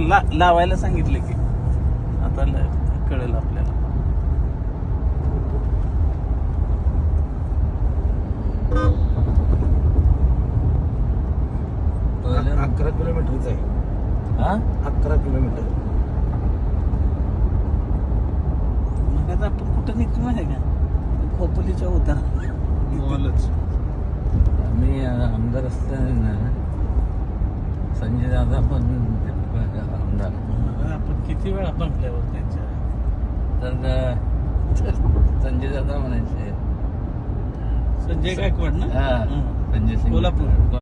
लावायला सांगितलं की आता कळेल आपल्याला. पहिले 11 किलोमीटरच आहे. हा 11 किलोमीटर. मग आता आपण कुठं निघतो माहिती आहे का? खोपोलीच्या होता मॉलच. आम्ही आमदार असताना संजय दादा पण आमदार. आपण किती वेळा बंगल्यावर त्यांच्या तर संजय दादा म्हणायचे. संजय गायकवाड ना. हा, संजय सिंग कोल्हापूर.